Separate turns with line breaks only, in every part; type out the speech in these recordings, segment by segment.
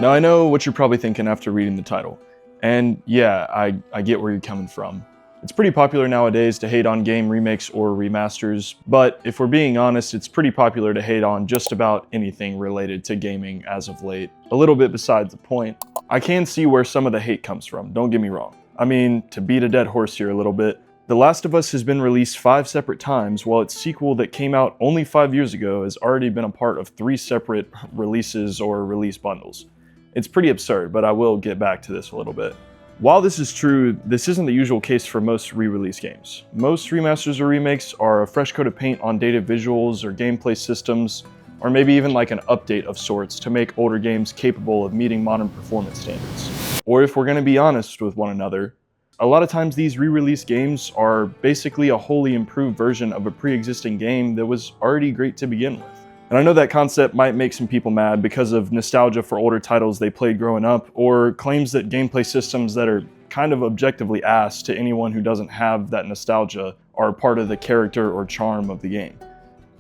Now I know what you're probably thinking after reading the title. And yeah, I get where you're coming from. It's pretty popular nowadays to hate on game remakes or remasters, but if we're being honest, it's pretty popular to hate on just about anything related to gaming as of late. A little bit besides the point. I can see where some of the hate comes from, don't get me wrong. I mean, to beat a dead horse here a little bit, The Last of Us has been released 5 separate times, while its sequel that came out only 5 years ago has already been a part of 3 separate releases or release bundles. It's pretty absurd, but I will get back to this a little bit. While this is true, this isn't the usual case for most re-release games. Most remasters or remakes are a fresh coat of paint on dated visuals or gameplay systems, or maybe even like an update of sorts to make older games capable of meeting modern performance standards. Or if we're going to be honest with one another, a lot of times these re-release games are basically a wholly improved version of a pre-existing game that was already great to begin with. And I know that concept might make some people mad because of nostalgia for older titles they played growing up, or claims that gameplay systems that are kind of objectively ass to anyone who doesn't have that nostalgia are part of the character or charm of the game.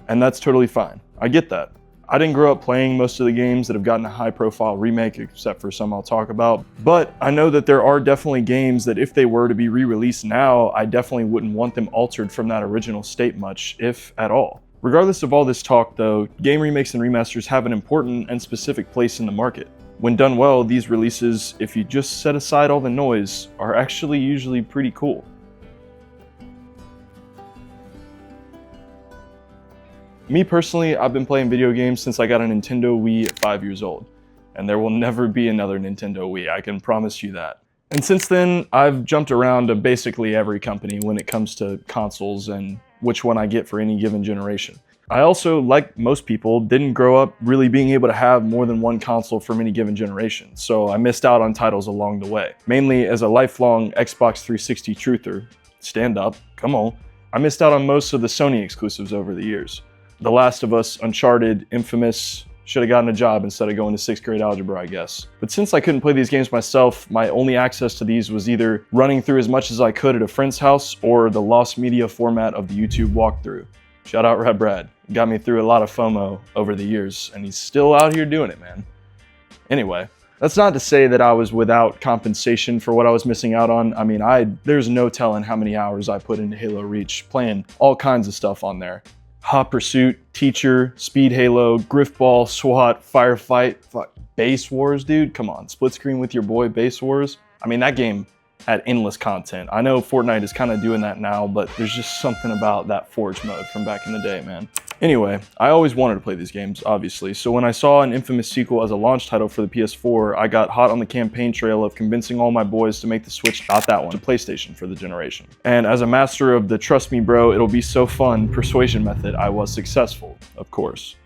And that's totally fine. I get that. I didn't grow up playing most of the games that have gotten a high-profile remake, except for some I'll talk about, but I know that there are definitely games that if they were to be re-released now, I definitely wouldn't want them altered from that original state much, if at all. Regardless of all this talk though, game remakes and remasters have an important and specific place in the market. When done well, these releases, if you just set aside all the noise, are actually usually pretty cool. Me personally, I've been playing video games since I got a Nintendo Wii at 5 years old. And there will never be another Nintendo Wii, I can promise you that. And since then, I've jumped around to basically every company when it comes to consoles and which one I get for any given generation. I also, like most people, didn't grow up really being able to have more than one console from any given generation, so I missed out on titles along the way. Mainly as a lifelong Xbox 360 truther, stand up, come on, I missed out on most of the Sony exclusives over the years. The Last of Us, Uncharted, Infamous, should have gotten a job instead of going to 6th grade algebra, I guess. But since I couldn't play these games myself, my only access to these was either running through as much as I could at a friend's house or the lost media format of the YouTube walkthrough. Shout out Red Brad. Got me through a lot of FOMO over the years, and he's still out here doing it, man. Anyway, that's not to say that I was without compensation for what I was missing out on. I mean, there's no telling how many hours I put into Halo Reach, playing all kinds of stuff on there. Hot Pursuit, Teacher, Speed Halo, Griffball, SWAT, Firefight, Base Wars, dude, come on, split screen with your boy Base Wars. I mean, that game had endless content. I know Fortnite is kind of doing that now, but there's just something about that Forge mode from back in the day, man. Anyway, I always wanted to play these games, obviously, so when I saw an Infamous sequel as a launch title for the PS4, I got hot on the campaign trail of convincing all my boys to make the switch, not that one, to PlayStation for the generation. And as a master of the trust me bro, it'll be so fun persuasion method, I was successful, of course.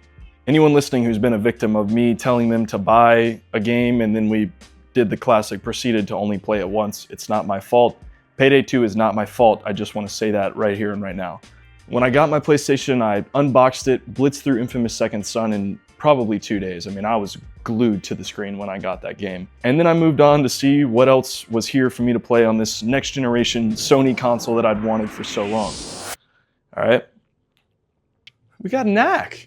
Anyone listening who's been a victim of me telling them to buy a game and then we did the classic proceeded to only play it once, it's not my fault. Payday 2 is not my fault, I just want to say that right here and right now. When I got my PlayStation, I unboxed it, blitzed through Infamous Second Son in probably 2 days. I mean, I was glued to the screen when I got that game. And then I moved on to see what else was here for me to play on this next generation Sony console that I'd wanted for so long. All right. We got Knack.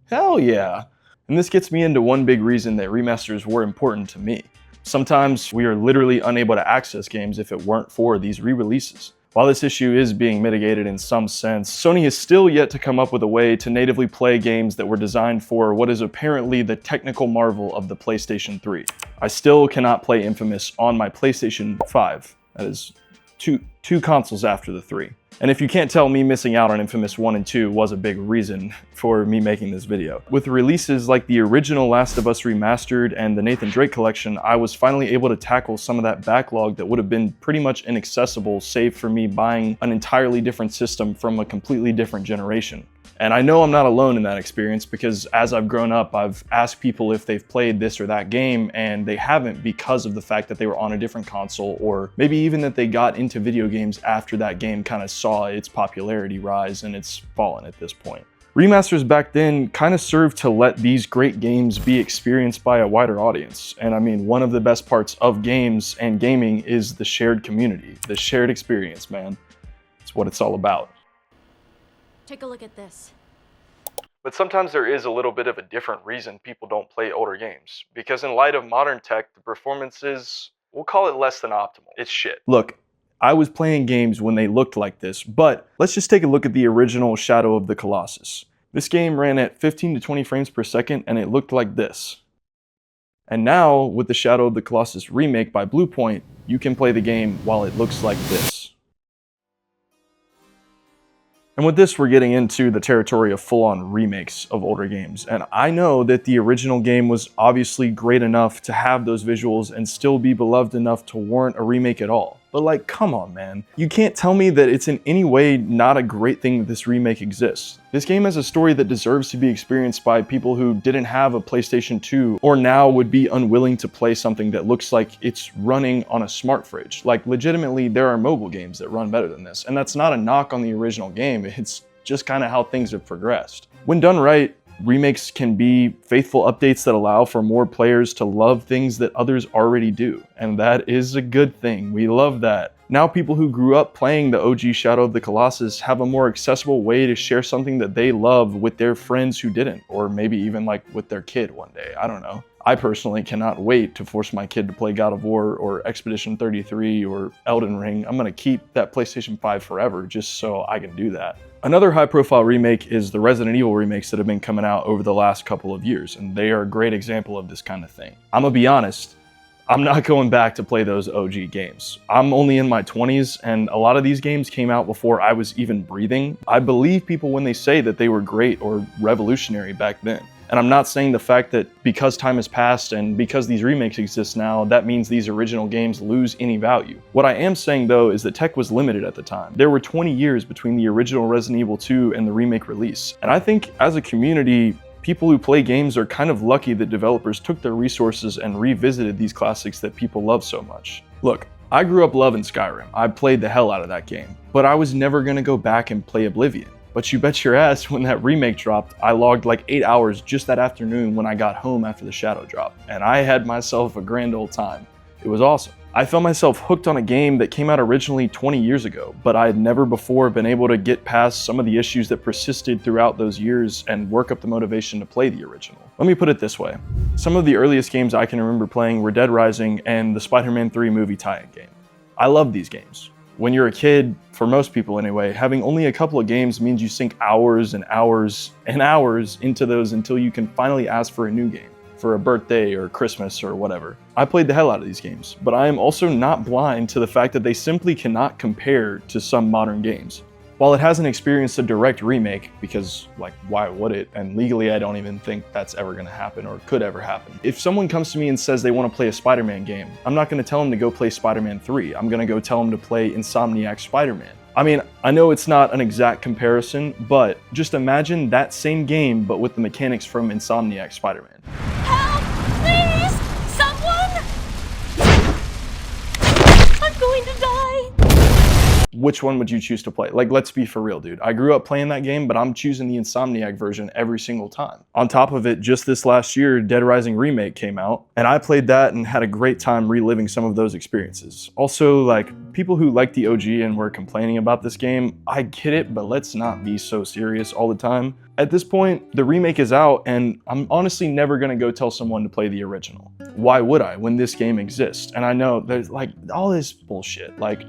Hell yeah. And this gets me into one big reason that remasters were important to me. Sometimes we are literally unable to access games if it weren't for these re-releases. While this issue is being mitigated in some sense, Sony has still yet to come up with a way to natively play games that were designed for what is apparently the technical marvel of the PlayStation 3. I still cannot play Infamous on my PlayStation 5. That is two consoles after the 3. And if you can't tell, me missing out on Infamous 1 and 2 was a big reason for me making this video. With releases like the original Last of Us Remastered and the Nathan Drake collection, I was finally able to tackle some of that backlog that would have been pretty much inaccessible save for me buying an entirely different system from a completely different generation. And I know I'm not alone in that experience because as I've grown up, I've asked people if they've played this or that game and they haven't because of the fact that they were on a different console, or maybe even that they got into video games after that game kind of saw its popularity rise and it's fallen at this point. Remasters back then kind of served to let these great games be experienced by a wider audience. And I mean, one of the best parts of games and gaming is the shared community, the shared experience, man. It's what it's all about.
Take a look at this.
But sometimes there is a little bit of a different reason people don't play older games. Because in light of modern tech, the performance is, we'll call it less than optimal. It's shit. Look, I was playing games when they looked like this, but let's just take a look at the original Shadow of the Colossus. This game ran at 15 to 20 frames per second and it looked like this. And now, with the Shadow of the Colossus remake by Bluepoint, you can play the game while it looks like this. And with this, we're getting into the territory of full-on remakes of older games. And I know that the original game was obviously great enough to have those visuals and still be beloved enough to warrant a remake at all. But like, come on, man. You can't tell me that it's in any way not a great thing that this remake exists. This game has a story that deserves to be experienced by people who didn't have a PlayStation 2 or now would be unwilling to play something that looks like it's running on a smart fridge. Like, legitimately, there are mobile games that run better than this. And that's not a knock on the original game. It's just kind of how things have progressed. When done right, remakes can be faithful updates that allow for more players to love things that others already do, and that is a good thing. We love that. Now people who grew up playing the OG Shadow of the Colossus have a more accessible way to share something that they love with their friends who didn't, or maybe even like with their kid one day, I don't know. I personally cannot wait to force my kid to play God of War or Expedition 33 or Elden Ring. I'm gonna keep that PlayStation 5 forever just so I can do that. Another high-profile remake is the Resident Evil remakes that have been coming out over the last couple of years, and they are a great example of this kind of thing. I'm gonna be honest, I'm not going back to play those OG games. I'm only in my 20s, and a lot of these games came out before I was even breathing. I believe people when they say that they were great or revolutionary back then. And I'm not saying the fact that because time has passed and because these remakes exist now, that means these original games lose any value. What I am saying though is that tech was limited at the time. There were 20 years between the original Resident Evil 2 and the remake release. And I think as a community, people who play games are kind of lucky that developers took their resources and revisited these classics that people love so much. Look, I grew up loving Skyrim. I played the hell out of that game, but I was never gonna go back and play Oblivion. But you bet your ass when that remake dropped, I logged like 8 hours just that afternoon when I got home after the Shadow drop, and I had myself a grand old time. It was awesome. I found myself hooked on a game that came out originally 20 years ago, but I had never before been able to get past some of the issues that persisted throughout those years and work up the motivation to play the original. Let me put it this way. Some of the earliest games I can remember playing were Dead Rising and the Spider-Man 3 movie tie-in game. I love these games. When you're a kid, for most people anyway, having only a couple of games means you sink hours and hours and hours into those until you can finally ask for a new game, for a birthday or Christmas or whatever. I played the hell out of these games, but I am also not blind to the fact that they simply cannot compare to some modern games. While it hasn't experienced a direct remake, because like why would it? And legally I don't even think that's ever gonna happen or could ever happen. If someone comes to me and says they wanna play a Spider-Man game, I'm not gonna tell them to go play Spider-Man 3. I'm gonna go tell them to play Insomniac Spider-Man. I mean, I know it's not an exact comparison, but just imagine that same game but with the mechanics from Insomniac Spider-Man.
Help! Please! Someone! I'm going to die!
Which one would you choose to play? Like, let's be for real, dude. I grew up playing that game, but I'm choosing the Insomniac version every single time. On top of it, just this last year, Dead Rising Remake came out, and I played that and had a great time reliving some of those experiences. Also, like, people who like the OG and were complaining about this game, I get it, but let's not be so serious all the time. At this point, the remake is out, and I'm honestly never gonna go tell someone to play the original. Why would I, when this game exists? And I know there's like all this bullshit, like,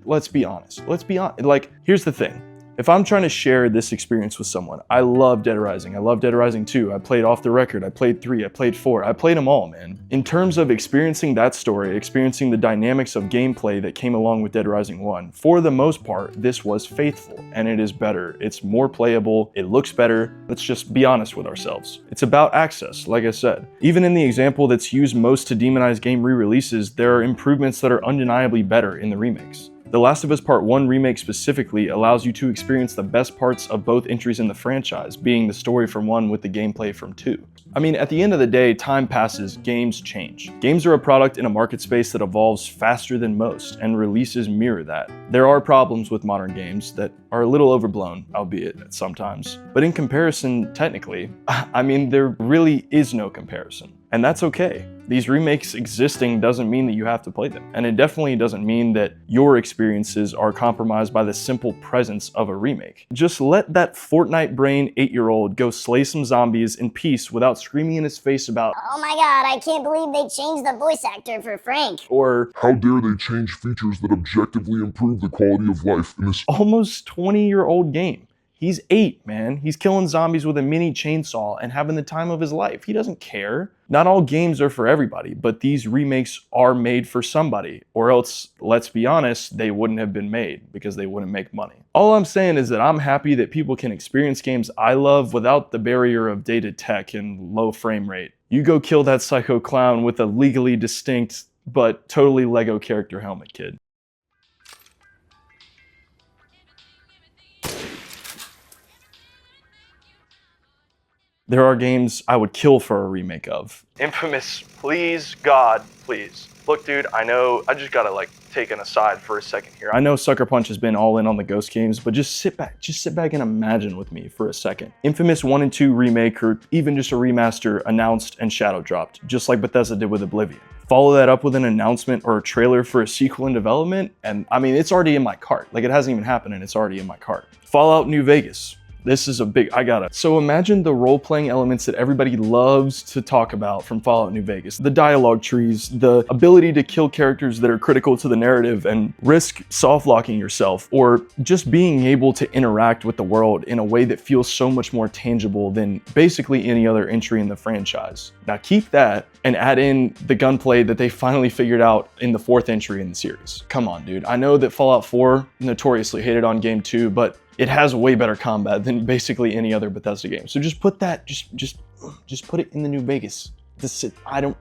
let's be honest. Like, here's the thing. If I'm trying to share this experience with someone, I love Dead Rising. I love Dead Rising 2. I played Off the Record. I played 3. I played 4. I played them all, man. In terms of experiencing that story, experiencing the dynamics of gameplay that came along with Dead Rising 1, for the most part, this was faithful, and it is better. It's more playable. It looks better. Let's just be honest with ourselves. It's about access, like I said. Even in the example that's used most to demonize game re-releases, there are improvements that are undeniably better in the remakes. The Last of Us Part 1 remake specifically allows you to experience the best parts of both entries in the franchise, being the story from 1 with the gameplay from 2. I mean, at the end of the day, time passes, games change. Games are a product in a market space that evolves faster than most, and releases mirror that. There are problems with modern games that are a little overblown, albeit sometimes. But in comparison, technically, I mean, there really is no comparison. And that's okay. These remakes existing doesn't mean that you have to play them. And it definitely doesn't mean that your experiences are compromised by the simple presence of a remake. Just let that Fortnite brain 8-year-old go slay some zombies in peace without screaming in his face about,
"Oh my god, I can't believe they changed the voice actor for Frank."
or
how dare they change features that objectively improve the quality of life in this
almost 20-year-old game. He's 8, man. He's killing zombies with a mini chainsaw and having the time of his life. He doesn't care. Not all games are for everybody, but these remakes are made for somebody, or else, let's be honest, they wouldn't have been made because they wouldn't make money. All I'm saying is that I'm happy that people can experience games I love without the barrier of dated tech and low frame rate. You go kill that psycho clown with a legally distinct but totally Lego character helmet, kid. There are games I would kill for a remake of. Infamous, please, God, please. Look, dude, I know, I just gotta take an aside for a second here. I know Sucker Punch has been all in on the Ghost games, but just sit back and imagine with me for a second. Infamous 1 and 2 remake, or even just a remaster, announced and shadow dropped, just like Bethesda did with Oblivion. Follow that up with an announcement or a trailer for a sequel in development, and I mean, it's already in my cart. Like, it hasn't even happened and it's already in my cart. Fallout New Vegas. This is a big, So imagine the role-playing elements that everybody loves to talk about from Fallout New Vegas. The dialogue trees, the ability to kill characters that are critical to the narrative and risk soft-locking yourself, or just being able to interact with the world in a way that feels so much more tangible than basically any other entry in the franchise. Now keep that and add in the gunplay that they finally figured out in the 4th entry in the series. Come on, dude. I know that Fallout 4 notoriously hated on Game 2, but it has way better combat than basically any other Bethesda game. So just put that, just put it in the New Vegas. I don't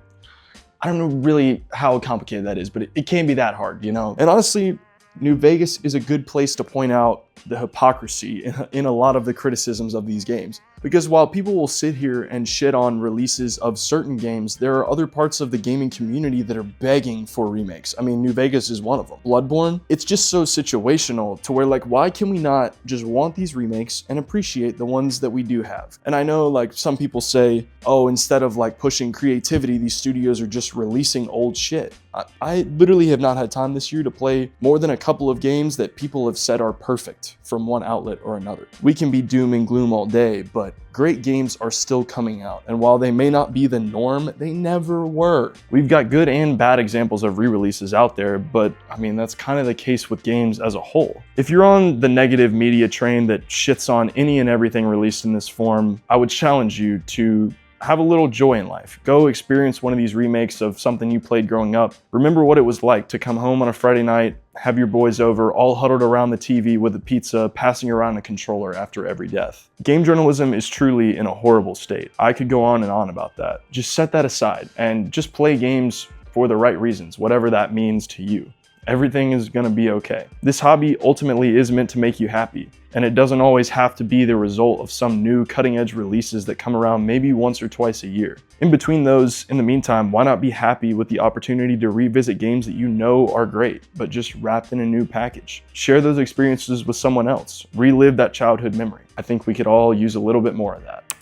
know really how complicated that is, but it can't be that hard, you know? And honestly, New Vegas is a good place to point out the hypocrisy in a lot of the criticisms of these games. Because while people will sit here and shit on releases of certain games, there are other parts of the gaming community that are begging for remakes. I mean, New Vegas is one of them. Bloodborne, it's just so situational to where, like, why can we not just want these remakes and appreciate the ones that we do have? And I know, like, some people say, oh, instead of like pushing creativity, these studios are just releasing old shit. I literally have not had time this year to play more than a couple of games that people have said are perfect from one outlet or another. We can be doom and gloom all day, but great games are still coming out, and while they may not be the norm, they never were. We've got good and bad examples of re-releases out there, but I mean, that's kind of the case with games as a whole. If you're on the negative media train that shits on any and everything released in this form, I would challenge you to have a little joy in life. Go experience one of these remakes of something you played growing up. Remember what it was like to come home on a Friday night, have your boys over, all huddled around the TV with a pizza, passing around a controller after every death. Game journalism is truly in a horrible state. I could go on and on about that. Just set that aside and just play games for the right reasons, whatever that means to you. Everything is gonna be okay. This hobby ultimately is meant to make you happy, and it doesn't always have to be the result of some new cutting-edge releases that come around maybe once or twice a year. In between those, in the meantime, why not be happy with the opportunity to revisit games that you know are great, but just wrapped in a new package? Share those experiences with someone else. Relive that childhood memory. I think we could all use a little bit more of that.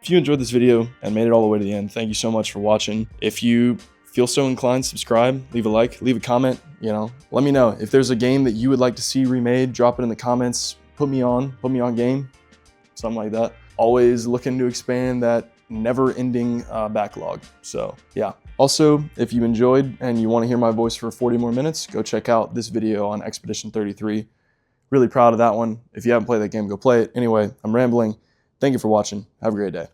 If you enjoyed this video and made it all the way to the end, thank you so much for watching. If you feel so inclined, subscribe, leave a like, leave a comment, you know, let me know. If there's a game that you would like to see remade, drop it in the comments, put me on game, something like that. Always looking to expand that never-ending backlog, so yeah. Also, if you enjoyed and you want to hear my voice for 40 more minutes, go check out this video on Expedition 33. Really proud of that one. If you haven't played that game, go play it. Anyway, I'm rambling. Thank you for watching. Have a great day.